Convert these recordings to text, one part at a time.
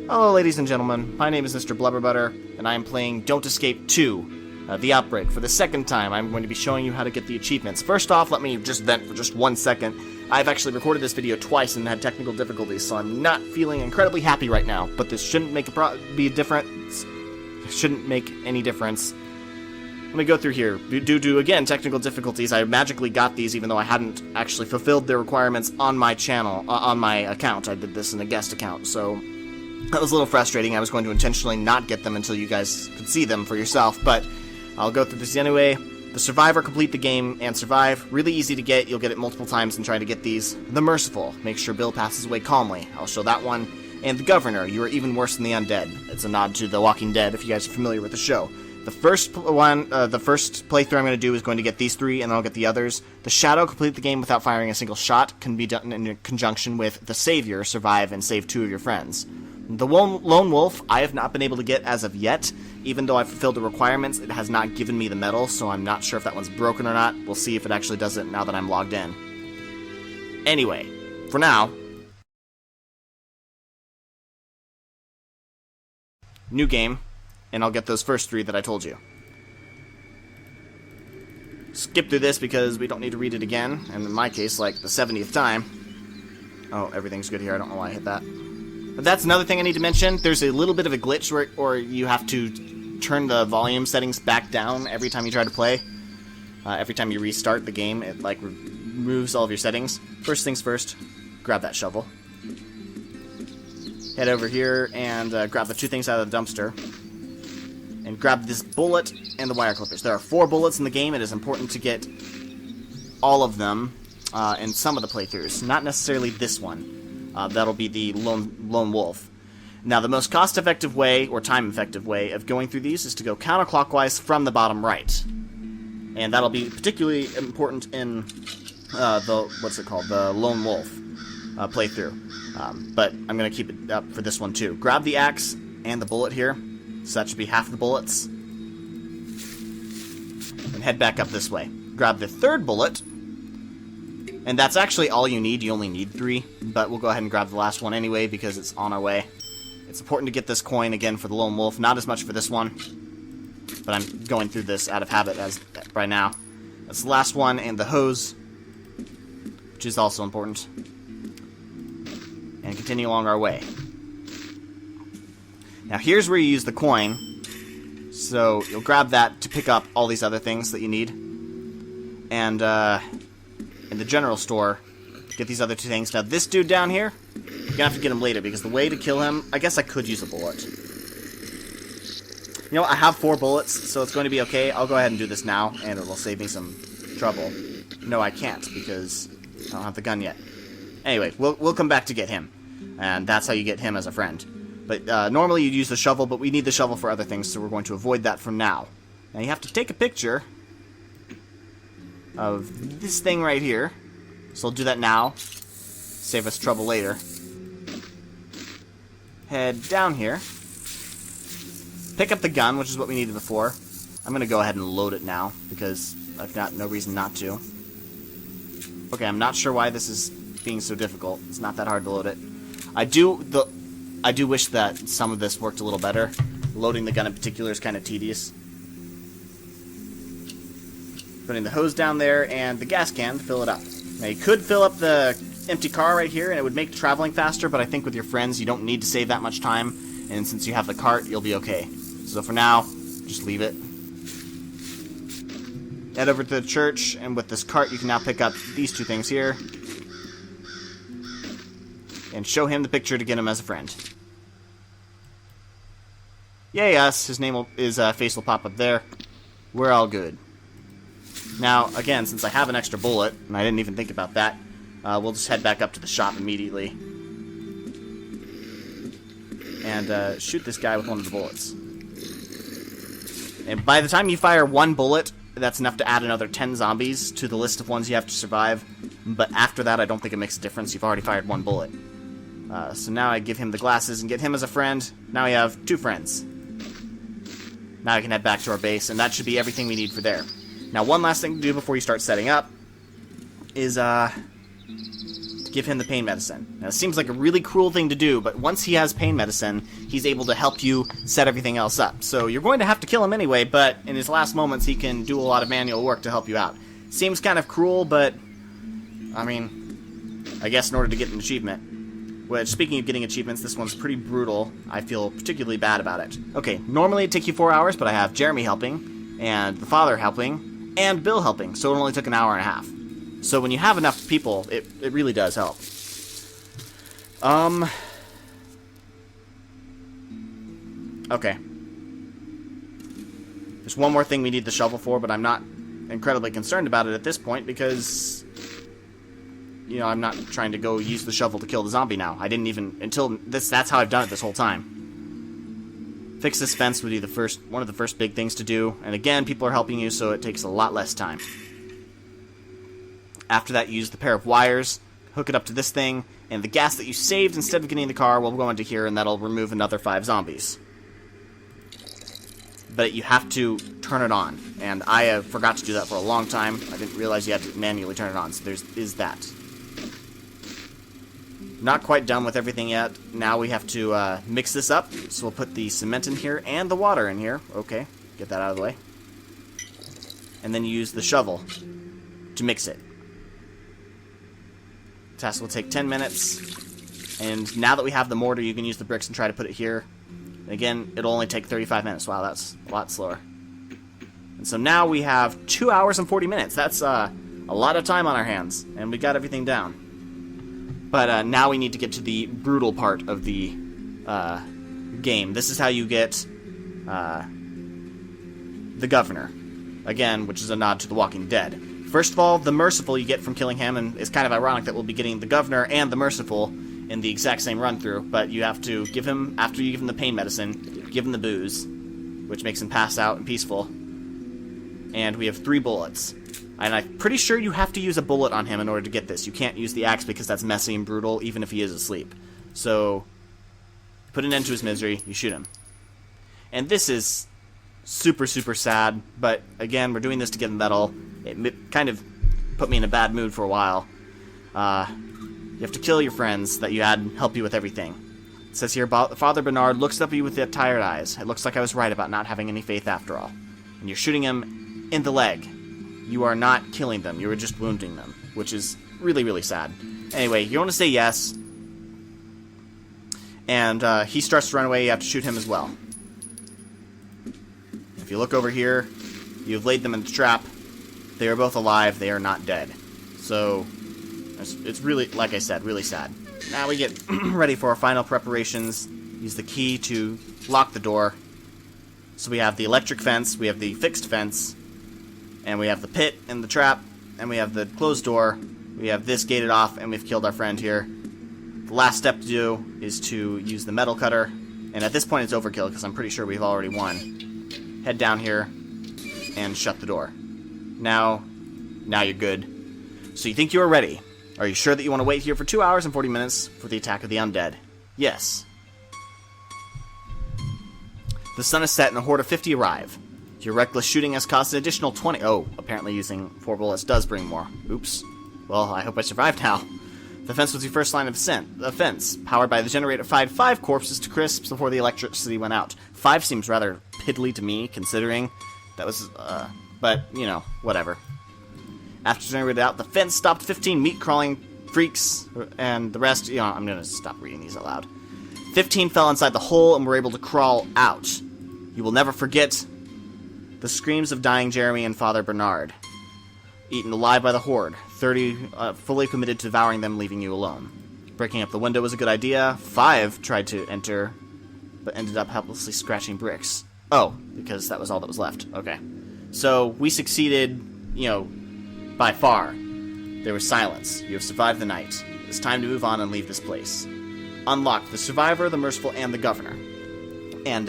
Hello ladies and gentlemen, my name is Mr. BlubberButter, and I am playing Don't Escape 2, The Outbreak. For the second time, I'm going to be showing you how to get the achievements. First off, let me just vent for just 1 second. I've actually recorded this video twice and had technical difficulties, so I'm not feeling incredibly happy right now, but this shouldn't make be a difference. It shouldn't make any difference. Let me go through here. Due to, again, technical difficulties, I magically got these even though I hadn't actually fulfilled the requirements on my channel, on my account. I did this in a guest account, so that was a little frustrating. I was going to intentionally not get them until you guys could see them for yourself, but I'll go through this anyway. The Survivor, complete the game and survive. Really easy to get. You'll get it multiple times and try to get these. The Merciful, make sure Bill passes away calmly. I'll show that one. And the Governor, you are even worse than the Undead. It's a nod to The Walking Dead if you guys are familiar with the show. The first one, the first playthrough I'm going to do is going to get these three, and then I'll get the others. The Shadow, complete the game without firing a single shot, can be done in conjunction with The Savior, survive and save 2 of your friends. The Lone Wolf, I have not been able to get as of yet. Even though I've fulfilled the requirements, it has not given me the medal, so I'm not sure if that one's broken or not. We'll see if it actually does it now that I'm logged in. Anyway, for now, new game, and I'll get those first 3 that I told you. Skip through this because we don't need to read it again, and in my case, like the 70th time. Oh, everything's good here. I don't know why I hit that. But that's another thing I need to mention. There's a little bit of a glitch where you have to turn the volume settings back down every time you try to play. Every time you restart the game, it like removes all of your settings. First things first, grab that shovel. Head over here and grab the 2 things out of the dumpster. And grab this bullet and the wire clippers. There are 4 bullets in the game. It is important to get all of them in some of the playthroughs. Not necessarily this one. That'll be the Lone Wolf. Now, the most cost-effective way, or time-effective way, of going through these is to go counterclockwise from the bottom right. And that'll be particularly important in the Lone Wolf playthrough. But I'm going to keep it up for this one, too. Grab the axe and the bullet here. So that should be half the bullets. And head back up this way. Grab the 3rd bullet. And that's actually all you need. You only need 3. But we'll go ahead and grab the last one anyway because it's on our way. It's important to get this coin again for the Lone Wolf. Not as much for this one. But I'm going through this out of habit as right now. That's the last one. And the hose, which is also important. And continue along our way. Now here's where you use the coin. So you'll grab that to pick up all these other things that you need. And in the general store, get these other 2 things. Now this dude down here, you're gonna have to get him later because the way to kill him, I guess I could use a bullet. You know, I have 4 bullets, so it's going to be okay. I'll go ahead and do this now, and it'll save me some trouble. No, I can't because I don't have the gun yet. Anyway, we'll come back to get him, and that's how you get him as a friend. But normally you'd use the shovel, but we need the shovel for other things, so we're going to avoid that for now. Now you have to take a picture of this thing right here. So I'll do that now. Save us trouble later. Head down here. Pick up the gun, which is what we needed before. I'm going to go ahead and load it now, because I've got no reason not to. Okay, I'm not sure why this is being so difficult. It's not that hard to load it. I do wish that some of this worked a little better. Loading the gun in particular is kind of tedious. Putting the hose down there and the gas can to fill it up. Now you could fill up the empty car right here and it would make traveling faster, but I think with your friends you don't need to save that much time, and since you have the cart, you'll be okay. So for now, just leave it. Head over to the church, and with this cart you can now pick up these 2 things here. And show him the picture to get him as a friend. Yay us, his face will pop up there. We're all good. Now, again, since I have an extra bullet, and I didn't even think about that, we'll just head back up to the shop immediately. And shoot this guy with one of the bullets. And by the time you fire 1 bullet, that's enough to add another 10 zombies to the list of ones you have to survive. But after that, I don't think it makes a difference. You've already fired 1 bullet. So now I give him the glasses and get him as a friend. Now we have 2 friends. Now we can head back to our base, and that should be everything we need for there. Now, one last thing to do before you start setting up is to give him the pain medicine. Now, it seems like a really cruel thing to do, but once he has pain medicine, he's able to help you set everything else up. So you're going to have to kill him anyway, but in his last moments, he can do a lot of manual work to help you out. Seems kind of cruel, but, I mean, I guess in order to get an achievement. Which, speaking of getting achievements, this one's pretty brutal. I feel particularly bad about it. Okay, normally it'd take you 4 hours, but I have Jeremy helping, and the father helping, and Bill helping, so it only took an hour and a half. So when you have enough people, it really does help. Okay. There's one more thing we need the shovel for, but I'm not incredibly concerned about it at this point because, you know, I'm not trying to go use the shovel to kill the zombie now. I didn't even, until this, that's how I've done it this whole time. Fix this fence would be one of the first big things to do, and again, people are helping you, so it takes a lot less time. After that, you use the pair of wires, hook it up to this thing, and the gas that you saved instead of getting in the car will go into here, and that'll remove another 5 zombies. But you have to turn it on, and I forgot to do that for a long time. I didn't realize you had to manually turn it on, so is that. Not quite done with everything yet. Now we have to mix this up, so we'll put the cement in here and the water in here. Okay, get that out of the way. And then you use the shovel to mix it. Task will take 10 minutes, and now that we have the mortar, you can use the bricks and try to put it here. Again, it'll only take 35 minutes. Wow, that's a lot slower. And so now we have 2 hours and 40 minutes. That's a lot of time on our hands, and we got everything down. But now we need to get to the brutal part of the game. This is how you get the governor. Again, which is a nod to The Walking Dead. First of all, the Merciful you get from killing him, and it's kind of ironic that we'll be getting the Governor and the Merciful in the exact same run-through, but you have to give him, after you give him the pain medicine, give him the booze, which makes him pass out and peaceful. And we have 3 bullets. And I'm pretty sure you have to use a bullet on him in order to get this. You can't use the axe because that's messy and brutal, even if he is asleep. So, put an end to his misery, you shoot him. And this is super, super sad, but again, we're doing this to get the medal. It kind of put me in a bad mood for a while. You have to kill your friends that you had help you with everything. It says here, Father Bernard looks up at you with tired eyes. It looks like I was right about not having any faith after all. And you're shooting him in the leg. You are not killing them, you are just wounding them, which is really, really sad. Anyway, you want to say yes, and he starts to run away, you have to shoot him as well. If you look over here, you've laid them in the trap. They are both alive, they are not dead. So, it's really, like I said, really sad. Now we get ready for our final preparations. Use the key to lock the door. So we have the electric fence, we have the fixed fence, and we have the pit and the trap, and we have the closed door. We have this gated off, and we've killed our friend here. The last step to do is to use the metal cutter, and at this point it's overkill because I'm pretty sure we've already won. Head down here and shut the door. Now you're good. So you think you are ready. Are you sure that you want to wait here for 2 hours and 40 minutes for the attack of the undead? Yes. The sun is set and a horde of 50 arrive. Your reckless shooting has cost an additional 20... Oh, apparently using 4 bullets does bring more. Oops. Well, I hope I survived now. The fence was your first line of defense. Powered by the generator, fired 5 corpses to crisps before the electricity went out. 5 seems rather piddly to me, considering that was, but, you know, whatever. After generated out, the fence stopped 15 meat-crawling freaks, and the rest, you know, I'm gonna stop reading these out loud. 15 fell inside the hole and were able to crawl out. You will never forget the screams of dying Jeremy and Father Bernard. Eaten alive by the horde. 30 fully committed to devouring them, leaving you alone. Breaking up the window was a good idea. 5 tried to enter, but ended up helplessly scratching bricks. Oh, because that was all that was left. Okay. So, we succeeded, you know, by far. There was silence. You have survived the night. It's time to move on and leave this place. Unlock the Survivor, the Merciful, and the Governor. And,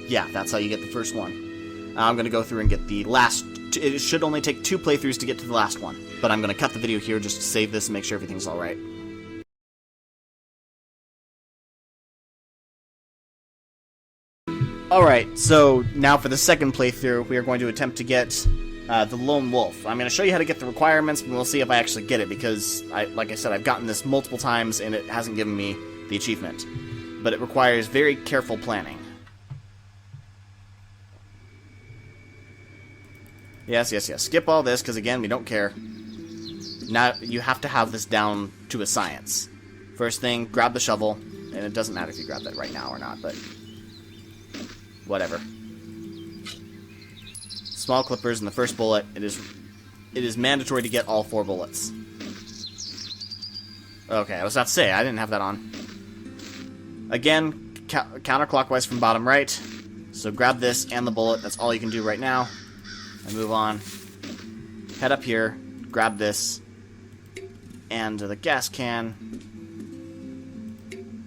yeah, that's how you get the first one. I'm going to go through and get the last... It should only take 2 playthroughs to get to the last one. But I'm going to cut the video here just to save this and make sure everything's alright. Alright, so now for the second playthrough, we are going to attempt to get the Lone Wolf. I'm going to show you how to get the requirements, and we'll see if I actually get it, because, like I said, I've gotten this multiple times, and it hasn't given me the achievement. But it requires very careful planning. Yes, yes, yes. Skip all this, because, again, we don't care. Now, you have to have this down to a science. First thing, grab the shovel, and it doesn't matter if you grab that right now or not, but whatever. Small clippers in the first bullet. It is mandatory to get all 4 bullets. Okay, I was about to say, I didn't have that on. Again, counterclockwise from bottom right. So grab this and the bullet. That's all you can do right now. And move on. Head up here, grab this, and the gas can.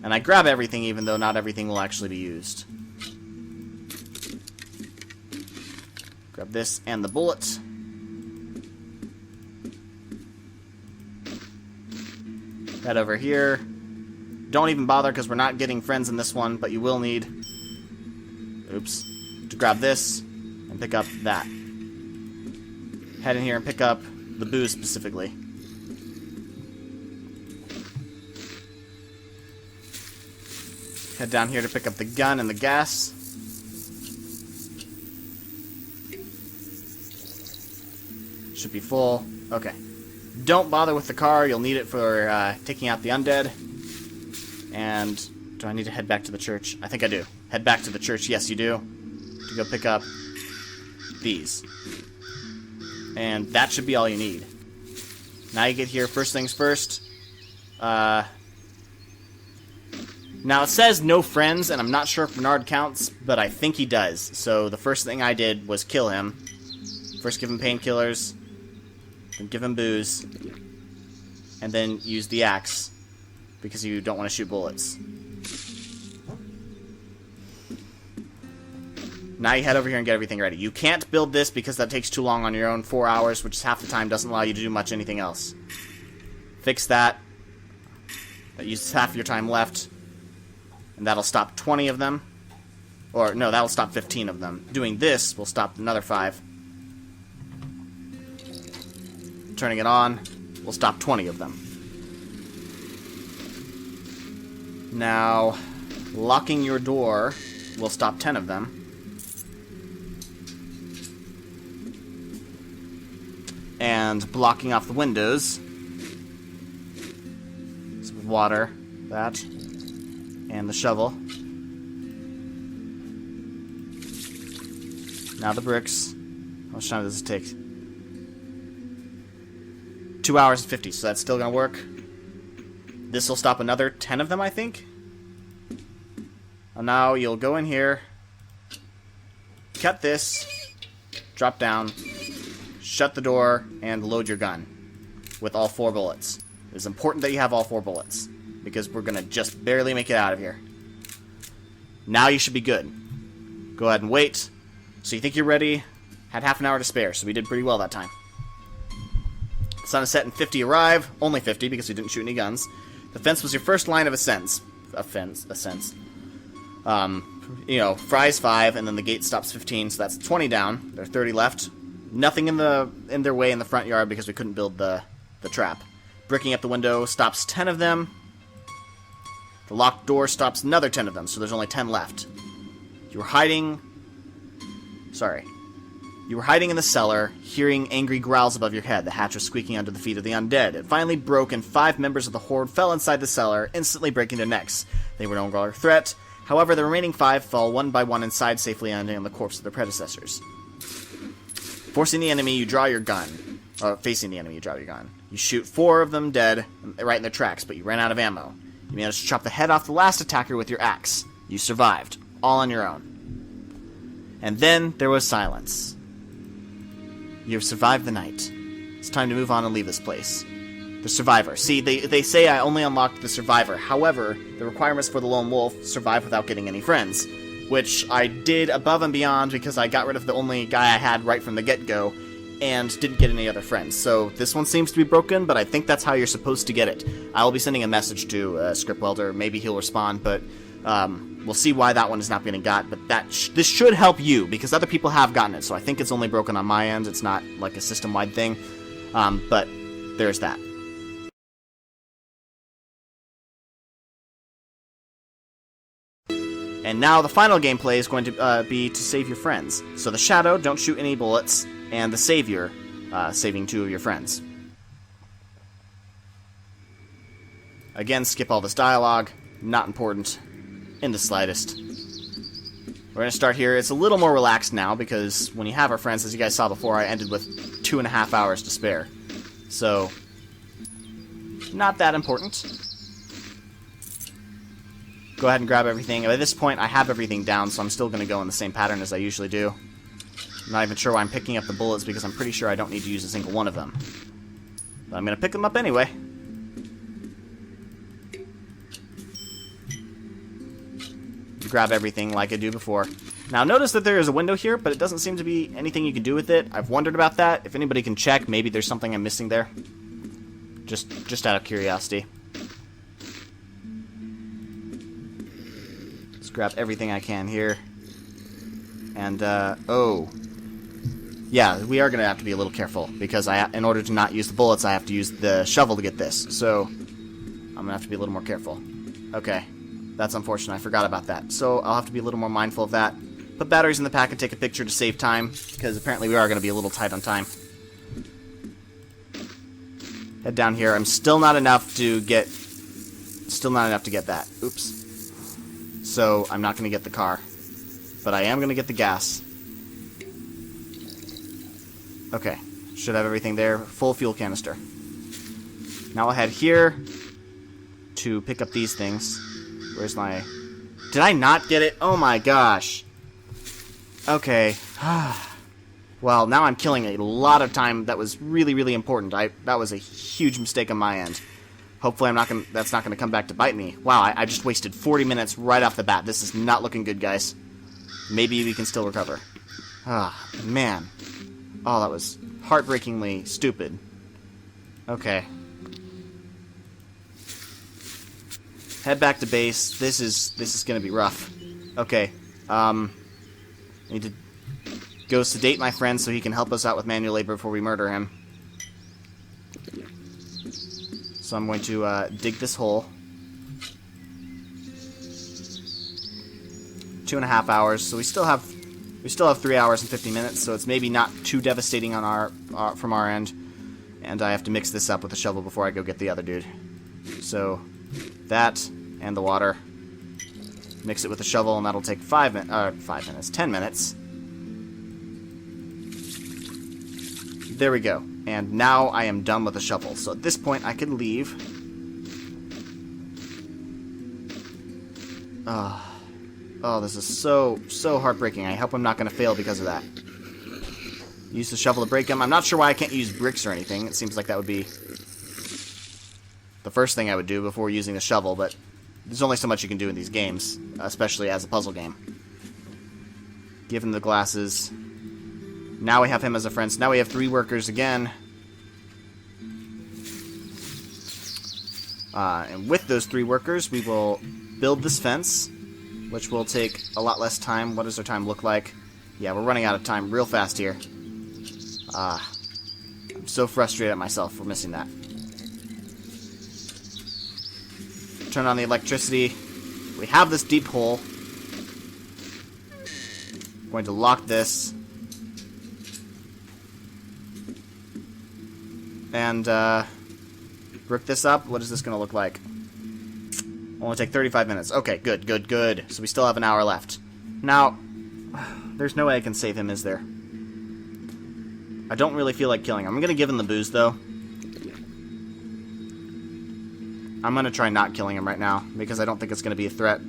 And I grab everything, even though not everything will actually be used. Grab this and the bullet. Head over here. Don't even bother, because we're not getting friends in this one, but you will need, oops, to grab this and pick up that. Head in here and pick up the booze specifically. Head down here to pick up the gun and the gas. Should be full. Okay. Don't bother with the car. You'll need it for taking out the undead. And do I need to head back to the church? I think I do. Head back to the church. Yes, you do. To go pick up these. And that should be all you need. Now you get here. First things first. Now, it says no friends, and I'm not sure if Bernard counts, but I think he does. So the first thing I did was kill him. First give him painkillers, then give him booze, and then use the axe, because you don't want to shoot bullets. Now you head over here and get everything ready. You can't build this because that takes too long on your own. 4 hours, which is half the time, doesn't allow you to do much anything else. Fix that. That uses half your time left. And that'll stop 20 of them. Or, no, that'll stop 15 of them. Doing this will stop another 5. Turning it on will stop 20 of them. Now, locking your door will stop 10 of them. And blocking off the windows. Some water, that. And the shovel. Now the bricks. How much time does it take? 2 hours and 50, so that's still gonna work. This will stop another 10 of them, I think. And now you'll go in here, cut this, drop down, shut the door, and load your gun with all 4 bullets. It's important that you have all 4 bullets, because we're gonna just barely make it out of here. Now you should be good. Go ahead and wait. So you think you're ready? Had half an hour to spare, so we did pretty well that time. Sun is set and 50 arrive. Only 50, because we didn't shoot any guns. The fence was your first line of ascents. You know, fries 5, and then the gate stops 15, so that's 20 down. There are 30 left. Nothing in their way in the front yard, because we couldn't build the trap. Bricking up the window stops 10 of them. The locked door stops another 10 of them, so there's only 10 left. You were hiding in the cellar, hearing angry growls above your head. The hatch was squeaking under the feet of the undead. It finally broke, and 5 members of the horde fell inside the cellar, instantly breaking their necks. They were no longer a threat. However, the remaining 5 fell one by one inside, safely landing on the corpse of their predecessors. Forcing the enemy, you draw your gun. Facing the enemy, you draw your gun. You shoot 4 of them dead, right in their tracks, but you ran out of ammo. You managed to chop the head off the last attacker with your axe. You survived, all on your own. And then there was silence. You have survived the night. It's time to move on and leave this place. The survivor. See, they say I only unlocked the survivor. However, the requirements for the lone wolf survive without getting any friends, which I did above and beyond because I got rid of the only guy I had right from the get-go and didn't get any other friends. So this one seems to be broken, but I think that's how you're supposed to get it. I will be sending a message to Script Welder. Maybe he'll respond, but We'll see why that one is not getting got, but this should help you, because other people have gotten it, so I think it's only broken on my end. It's not like a system-wide thing, but there's that. And now the final gameplay is going to be to save your friends. So the Shadow, don't shoot any bullets, and the Savior, saving 2 of your friends. Again, skip all this dialogue. Not important in the slightest. We're going to start here. It's a little more relaxed now, because when you have our friends, as you guys saw before, I ended with 2.5 hours to spare. So, not that important. Go ahead and grab everything. At this point, I have everything down, so I'm still going to go in the same pattern as I usually do. I'm not even sure why I'm picking up the bullets, because I'm pretty sure I don't need to use a single one of them. But I'm going to pick them up anyway. Grab everything like I do before. Now notice that there is a window here, but it doesn't seem to be anything you can do with it. I've wondered about that. If anybody can check, maybe there's something I'm missing there. Just out of curiosity. Let's grab everything I can here. And, oh. Yeah, we are going to have to be a little careful, because in order to not use the bullets, I have to use the shovel to get this. So, I'm going to have to be a little more careful. Okay. That's unfortunate. I forgot about that. So I'll have to be a little more mindful of that. Put batteries in the pack and take a picture to save time, because apparently we are going to be a little tight on time. Head down here. I'm still not enough to get that. Oops. So I'm not going to get the car. But I am going to get the gas. Okay. Should have everything there. Full fuel canister. Now I'll head here to pick up these things. Where's my... Did I not get it? Oh my gosh. Okay. Well, now I'm killing a lot of time that was really, really important. That was a huge mistake on my end. Hopefully that's not gonna come back to bite me. Wow, I just wasted 40 minutes right off the bat. This is not looking good, guys. Maybe we can still recover. Ah, man. Oh, that was heartbreakingly stupid. Okay. Head back to base. This is gonna be rough. Okay. I need to go sedate my friend so he can help us out with manual labor before we murder him. So I'm going to dig this hole. 2.5 hours. So we still have 3 hours and 50 minutes. So it's maybe not too devastating on from our end. And I have to mix this up with the shovel before I go get the other dude. So that and the water. Mix it with the shovel, and that'll take 10 minutes. There we go. And now I am done with the shovel. So at this point, I can leave. Oh, this is so heartbreaking. I hope I'm not going to fail because of that. Use the shovel to break them. I'm not sure why I can't use bricks or anything. It seems like that would be the first thing I would do before using the shovel, but there's only so much you can do in these games, especially as a puzzle game. Give him the glasses. Now we have him as a friend. So now we have 3 workers again. And with those 3 workers, we will build this fence, which will take a lot less time. What does our time look like? Yeah, we're running out of time real fast here. I'm so frustrated at myself for missing that. Turn on the electricity. We have this deep hole. I'm going to lock this. And, brick this up. What is this going to look like? Only take 35 minutes. Okay, good. So we still have an hour left. Now, there's no way I can save him, is there? I don't really feel like killing him. I'm going to give him the booze, though. I'm going to try not killing him right now, because I don't think it's going to be a threat.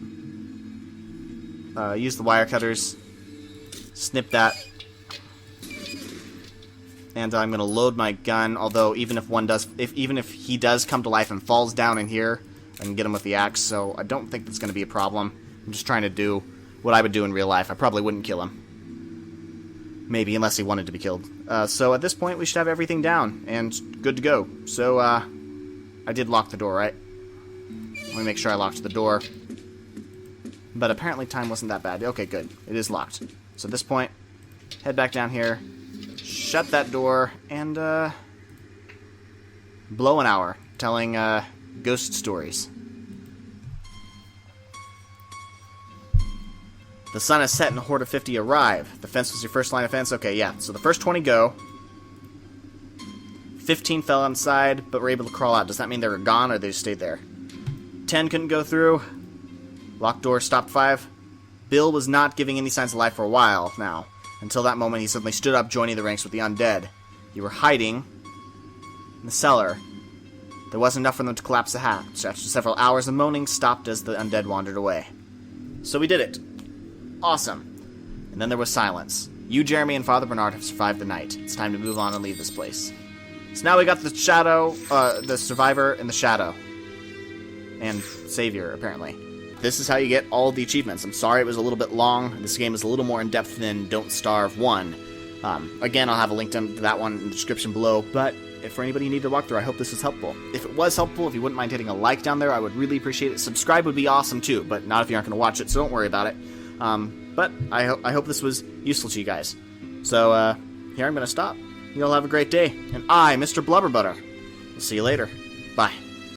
Use the wire cutters. Snip that. And I'm going to load my gun, although even if he does come to life and falls down in here, I can get him with the axe, so I don't think that's going to be a problem. I'm just trying to do what I would do in real life. I probably wouldn't kill him. Maybe, unless he wanted to be killed. So at this point, we should have everything down, and good to go. So, I did lock the door, right? Let me make sure I locked the door. but apparently time wasn't that bad. Okay, good. It is locked. So at this point, head back down here, shut that door, and blow an hour telling ghost stories. The sun has set and a horde of 50 arrive. The fence was your first line of defense? Okay, yeah. So the first 20 go. 15 fell inside, but were able to crawl out. Does that mean they were gone, or they just stayed there? 10 couldn't go through. Locked door stopped 5. Bill was not giving any signs of life for a while now. Until that moment, he suddenly stood up, joining the ranks with the undead. You were hiding in the cellar. There wasn't enough for them to collapse the hatch. After several hours, the moaning stopped as the undead wandered away. So we did it. Awesome. And then there was silence. You, Jeremy, and Father Bernard have survived the night. It's time to move on and leave this place. So now we got the shadow, the survivor and the shadow. And savior, apparently. This is how you get all the achievements. I'm sorry it was a little bit long. This game is a little more in-depth than Don't Starve 1. Again, I'll have a link to that one in the description below, but if for anybody you need to walk through, I hope this was helpful. If it was helpful, if you wouldn't mind hitting a like down there, I would really appreciate it. Subscribe would be awesome too, but not if you aren't going to watch it, so don't worry about it. But I hope this was useful to you guys. So, here I'm going to stop. You all have a great day. And I, Mr. BlubberButter, will see you later. Bye.